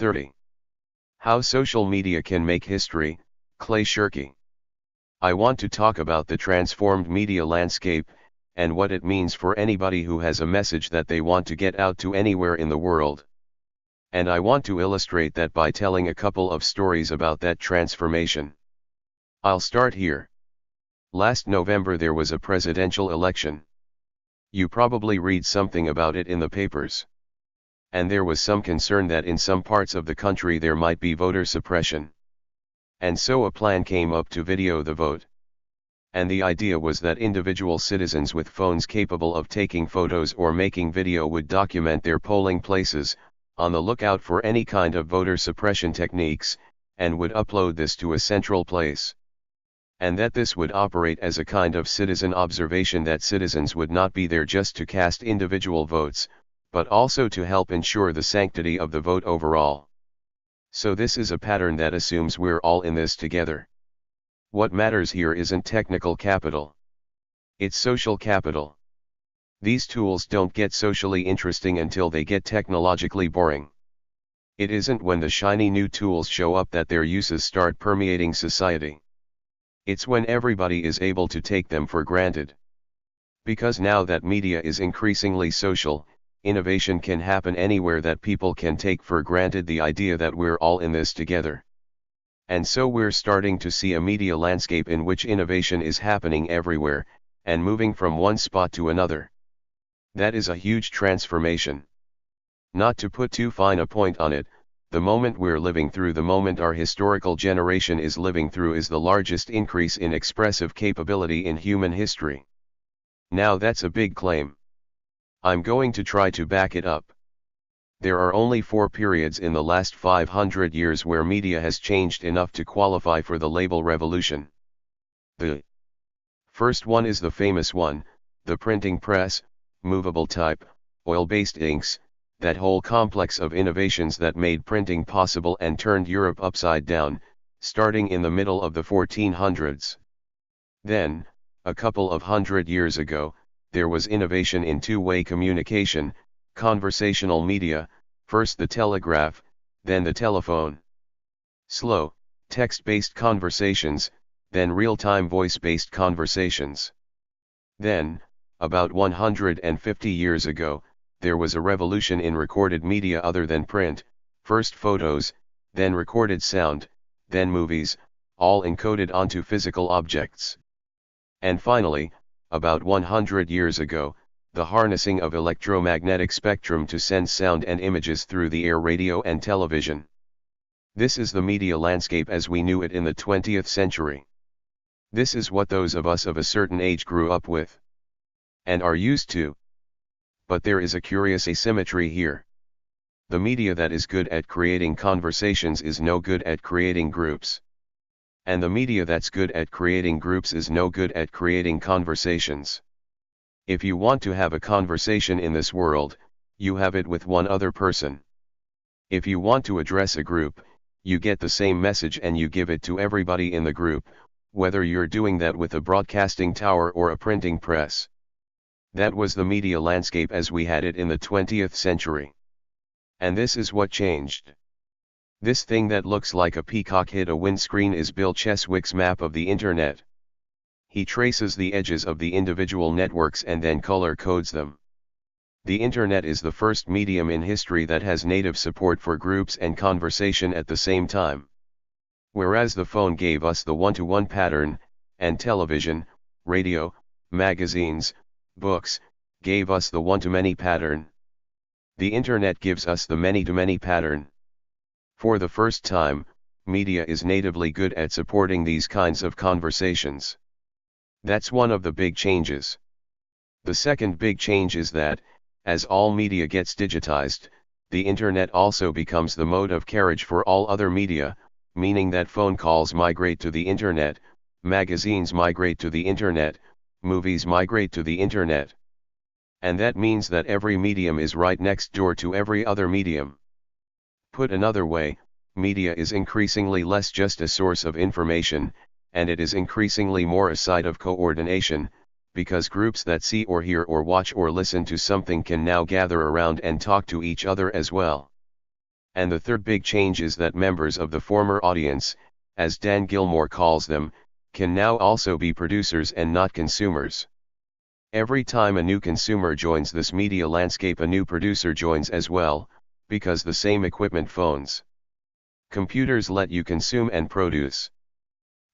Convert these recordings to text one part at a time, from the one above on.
30. How social media can make history, Clay Shirky. I want to talk about the transformed media landscape, and what it means for anybody who has a message that they want to get out to anywhere in the world. And I want to illustrate that by telling a couple of stories about that transformation. I'll start here. Last November there was a presidential election. You probably read something about it in the papers. And there was some concern that in some parts of the country there might be voter suppression. And so a plan came up to video the vote. And the idea was that individual citizens with phones capable of taking photos or making video would document their polling places, on the lookout for any kind of voter suppression techniques, and would upload this to a central place. And that this would operate as a kind of citizen observation, that citizens would not be there just to cast individual votes, but also to help ensure the sanctity of the vote overall. So this is a pattern that assumes we're all in this together. What matters here isn't technical capital. It's social capital. These tools don't get socially interesting until they get technologically boring. It isn't when the shiny new tools show up that their uses start permeating society. It's when everybody is able to take them for granted. Because now that media is increasingly social, innovation can happen anywhere that people can take for granted the idea that we're all in this together. And so we're starting to see a media landscape in which innovation is happening everywhere, and moving from one spot to another. That is a huge transformation. Not to put too fine a point on it, the moment we're living through, the moment our historical generation is living through, is the largest increase in expressive capability in human history. Now that's a big claim. I'm going to try to back it up. There are only 4 periods in the last 500 years where media has changed enough to qualify for the label revolution. The first one is the famous one, the printing press, movable type, oil-based inks, that whole complex of innovations that made printing possible and turned Europe upside down, starting in the middle of the 1400s. Then, a couple of hundred years ago, there was innovation in two-way communication, conversational media, first the telegraph, then the telephone. Slow, text-based conversations, then real-time voice-based conversations. Then, about 150 years ago, there was a revolution in recorded media other than print, first photos, then recorded sound, then movies, all encoded onto physical objects. And finally, about 100 years ago, the harnessing of electromagnetic spectrum to send sound and images through the air, radio and television. This is the media landscape as we knew it in the 20th century. This is what those of us of a certain age grew up with. And are used to. But there is a curious asymmetry here. The media that is good at creating conversations is no good at creating groups. And the media that's good at creating groups is no good at creating conversations. If you want to have a conversation in this world, you have it with one other person. If you want to address a group, you get the same message and you give it to everybody in the group, whether you're doing that with a broadcasting tower or a printing press. That was the media landscape as we had it in the 20th century. And this is what changed. This thing that looks like a peacock hit a windscreen is Bill Cheswick's map of the Internet. He traces the edges of the individual networks and then color codes them. The Internet is the first medium in history that has native support for groups and conversation at the same time. Whereas the phone gave us the one-to-one pattern, and television, radio, magazines, books, gave us the one-to-many pattern. The Internet gives us the many-to-many pattern. For the first time, media is natively good at supporting these kinds of conversations. That's one of the big changes. The second big change is that, as all media gets digitized, the Internet also becomes the mode of carriage for all other media, meaning that phone calls migrate to the Internet, magazines migrate to the Internet, movies migrate to the Internet. And that means that every medium is right next door to every other medium. Put another way, media is increasingly less just a source of information, and it is increasingly more a site of coordination, because groups that see or hear or watch or listen to something can now gather around and talk to each other as well. And the third big change is that members of the former audience, as Dan Gilmore calls them, can now also be producers and not consumers. Every time a new consumer joins this media landscape, a new producer joins as well, because the same equipment, phones, computers, let you consume and produce.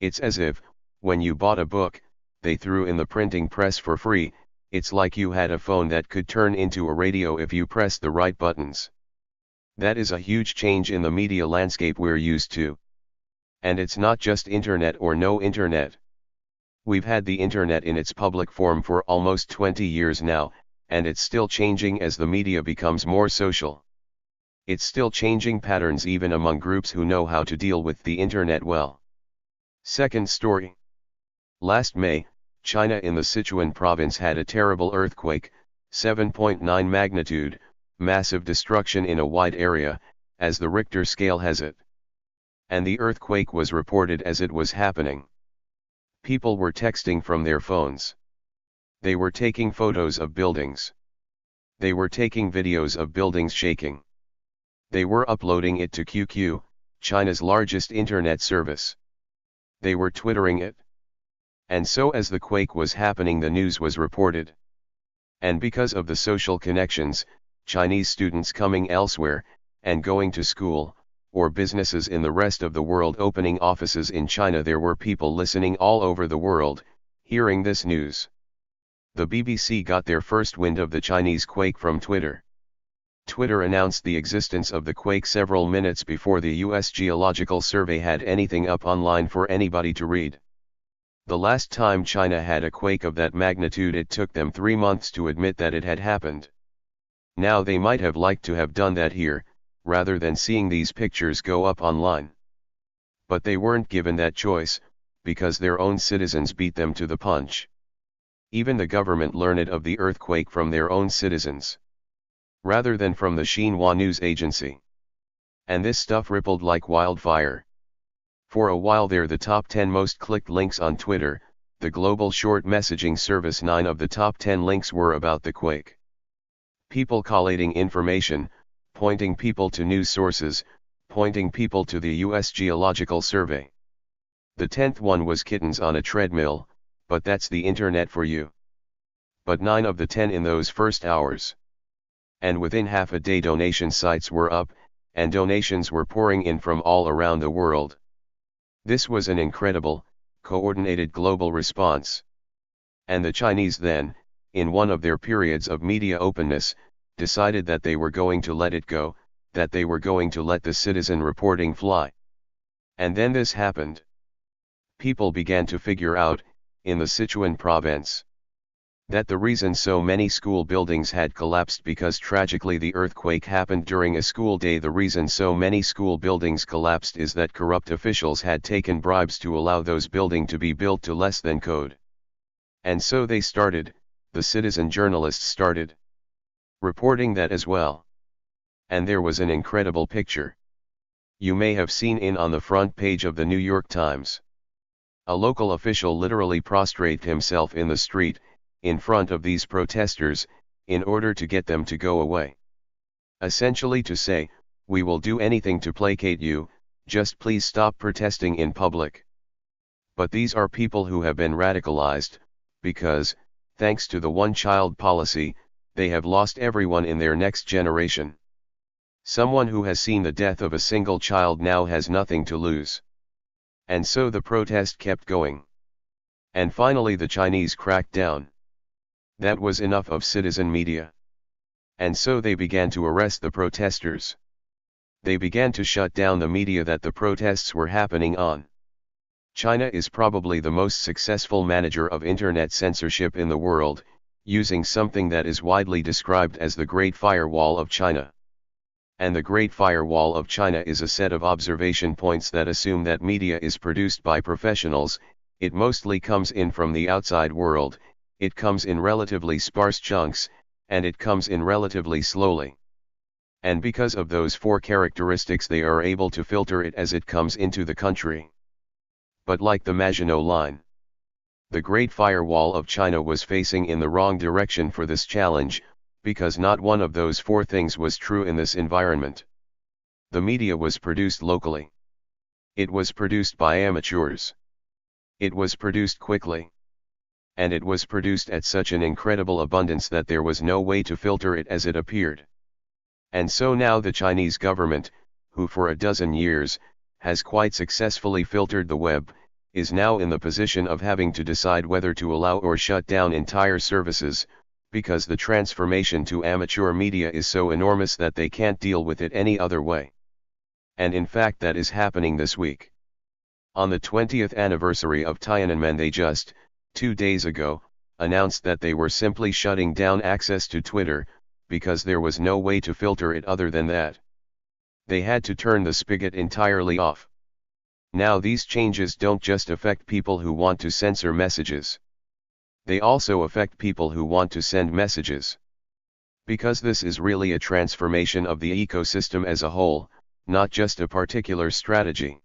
It's as if, when you bought a book, they threw in the printing press for free. It's like you had a phone that could turn into a radio if you pressed the right buttons. That is a huge change in the media landscape we're used to. And it's not just internet or no internet. We've had the internet in its public form for almost 20 years now, and it's still changing as the media becomes more social. It's still changing patterns even among groups who know how to deal with the internet well. Second story. Last May, China in the Sichuan province had a terrible earthquake, 7.9 magnitude, massive destruction in a wide area, as the Richter scale has it. And the earthquake was reported as it was happening. People were texting from their phones. They were taking photos of buildings. They were taking videos of buildings shaking. They were uploading it to QQ, China's largest internet service. They were twittering it. And so as the quake was happening, the news was reported. And because of the social connections, Chinese students coming elsewhere, and going to school, or businesses in the rest of the world opening offices in China, there were people listening all over the world, hearing this news. The BBC got their first wind of the Chinese quake from Twitter. Twitter announced the existence of the quake several minutes before the US Geological Survey had anything up online for anybody to read. The last time China had a quake of that magnitude, it took them 3 months to admit that it had happened. Now they might have liked to have done that here, rather than seeing these pictures go up online. But they weren't given that choice, because their own citizens beat them to the punch. Even the government learned of the earthquake from their own citizens, rather than from the Xinhua news agency. And this stuff rippled like wildfire. For a while there, the top 10 most clicked links on Twitter, the global short messaging service, 9 of the top 10 links were about the quake. People collating information, pointing people to news sources, pointing people to the US Geological Survey. The 10th one was kittens on a treadmill, but that's the internet for you. But 9 of the 10 in those first hours. And within half a day, donation sites were up, and donations were pouring in from all around the world. This was an incredible, coordinated global response. And the Chinese then, in one of their periods of media openness, decided that they were going to let it go, that they were going to let the citizen reporting fly. And then this happened. People began to figure out, in the Sichuan province, that the reason so many school buildings had collapsed because tragically the earthquake happened during a school day. The reason so many school buildings collapsed is that corrupt officials had taken bribes to allow those buildings to be built to less than code. And so they started, the citizen journalists started, reporting that as well. And there was an incredible picture. You may have seen it on the front page of the New York Times. A local official literally prostrated himself in the street, in front of these protesters, in order to get them to go away. Essentially to say, we will do anything to placate you, just please stop protesting in public. But these are people who have been radicalized, because, thanks to the one-child policy, they have lost everyone in their next generation. Someone who has seen the death of a single child now has nothing to lose. And so the protest kept going. And finally the Chinese cracked down. That was enough of citizen media. And so they began to arrest the protesters. They began to shut down the media that the protests were happening on. China is probably the most successful manager of internet censorship in the world, using something that is widely described as the Great Firewall of China. And the Great Firewall of China is a set of observation points that assume that media is produced by professionals. It mostly comes in from the outside world, it comes in relatively sparse chunks, and it comes in relatively slowly. And because of those 4 characteristics, they are able to filter it as it comes into the country. But like the Maginot Line, the Great Firewall of China was facing in the wrong direction for this challenge, because not one of those 4 things was true in this environment. The media was produced locally. It was produced by amateurs. It was produced quickly. And it was produced at such an incredible abundance that there was no way to filter it as it appeared. And so now the Chinese government, who for a dozen years, has quite successfully filtered the web, is now in the position of having to decide whether to allow or shut down entire services, because the transformation to amateur media is so enormous that they can't deal with it any other way. And in fact that is happening this week. On the 20th anniversary of Tiananmen, they just, 2 days ago, announced that they were simply shutting down access to Twitter, because there was no way to filter it other than that. They had to turn the spigot entirely off. Now these changes don't just affect people who want to censor messages. They also affect people who want to send messages. Because this is really a transformation of the ecosystem as a whole, not just a particular strategy.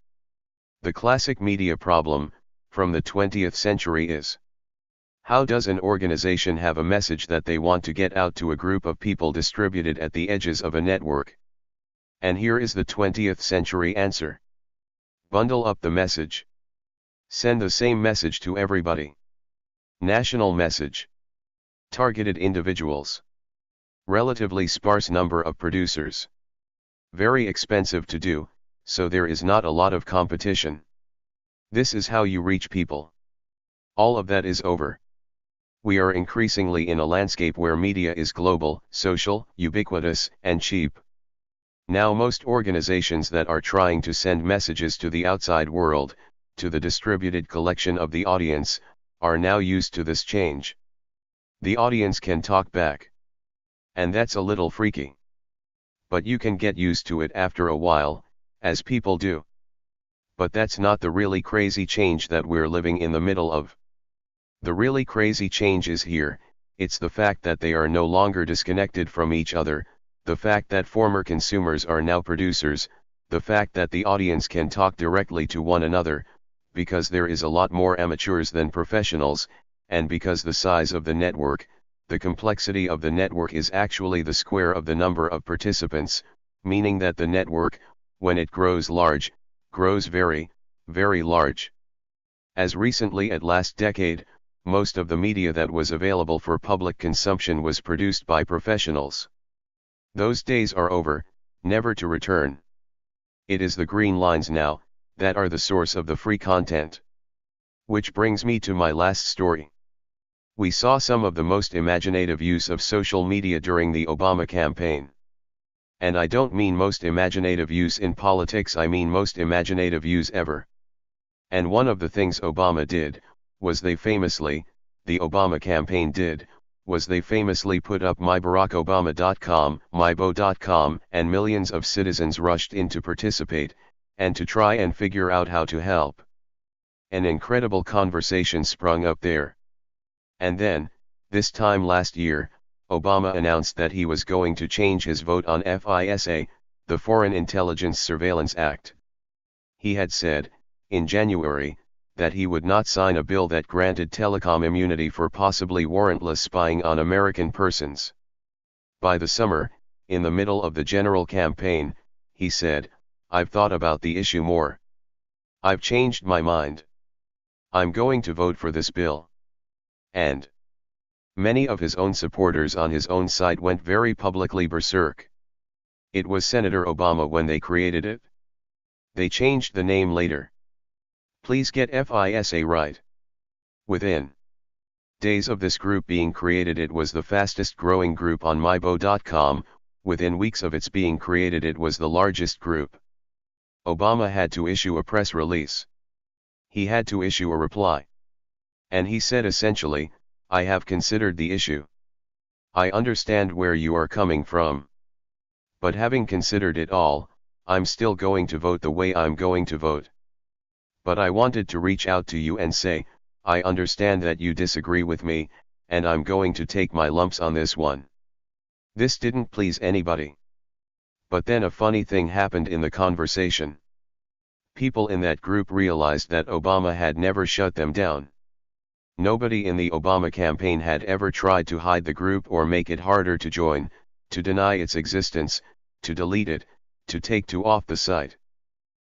The classic media problem, from the 20th century is: how does an organization have a message that they want to get out to a group of people distributed at the edges of a network? And here is the 20th century answer. Bundle up the message. Send the same message to everybody. National message. Targeted individuals. Relatively sparse number of producers. Very expensive to do, so there is not a lot of competition. This is how you reach people. All of that is over. We are increasingly in a landscape where media is global, social, ubiquitous, and cheap. Now most organizations that are trying to send messages to the outside world, to the distributed collection of the audience, are now used to this change. The audience can talk back. And that's a little freaky. But you can get used to it after a while, as people do. But that's not the really crazy change that we're living in the middle of. The really crazy change is here. It's the fact that they are no longer disconnected from each other, the fact that former consumers are now producers, the fact that the audience can talk directly to one another, because there is a lot more amateurs than professionals, and because the size of the network, the complexity of the network is actually the square of the number of participants, meaning that the network, when it grows large, grows very, very large. As recently as last decade, most of the media that was available for public consumption was produced by professionals. Those days are over, never to return. It is the green lines now, that are the source of the free content. Which brings me to my last story. We saw some of the most imaginative use of social media during the Obama campaign. And I don't mean most imaginative use in politics, I mean most imaginative use ever. And one of the things Obama did, was the Obama campaign did, was they famously put up mybarackobama.com, mybo.com, and millions of citizens rushed in to participate, and to try and figure out how to help. An incredible conversation sprung up there. And then, this time last year, Obama announced that he was going to change his vote on FISA, the Foreign Intelligence Surveillance Act. He had said, in January, that he would not sign a bill that granted telecom immunity for possibly warrantless spying on American persons. By the summer, in the middle of the general campaign, he said, "I've thought about the issue more. I've changed my mind. I'm going to vote for this bill." And many of his own supporters on his own side went very publicly berserk. It was Senator Obama when they created it. They changed the name later. Please get FISA right. Within days of this group being created, it was the fastest growing group on mybo.com, within weeks of its being created it was the largest group. Obama had to issue a press release. He had to issue a reply. And he said essentially, "I have considered the issue. I understand where you are coming from. But having considered it all, I'm still going to vote the way I'm going to vote. But I wanted to reach out to you and say, I understand that you disagree with me, and I'm going to take my lumps on this one." This didn't please anybody. But then a funny thing happened in the conversation. People in that group realized that Obama had never shut them down. Nobody in the Obama campaign had ever tried to hide the group or make it harder to join, to deny its existence, to delete it, to take to off the site.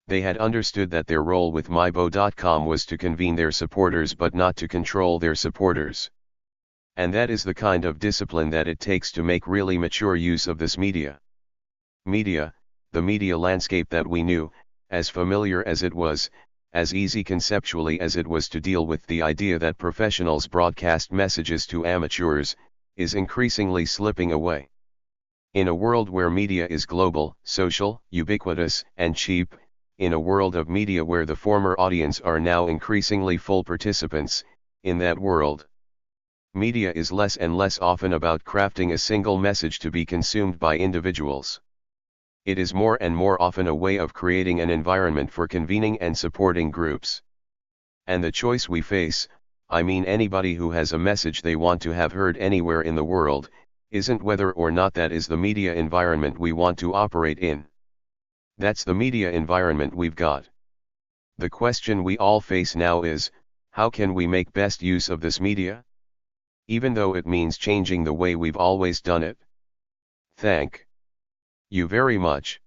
They had understood that their role with mybo.com was to convene their supporters but not to control their supporters. And that is the kind of discipline that it takes to make really mature use of this media. Media, the media landscape that we knew, as familiar as it was, as easy conceptually as it was to deal with the idea that professionals broadcast messages to amateurs, is increasingly slipping away. In a world where media is global, social, ubiquitous, and cheap, in a world of media where the former audience are now increasingly full participants, in that world, media is less and less often about crafting a single message to be consumed by individuals. It is more and more often a way of creating an environment for convening and supporting groups. And the choice we face, I mean anybody who has a message they want to have heard anywhere in the world, isn't whether or not that is the media environment we want to operate in. That's the media environment we've got. The question we all face now is, how can we make best use of this media? Even though it means changing the way we've always done it. Thank you very much.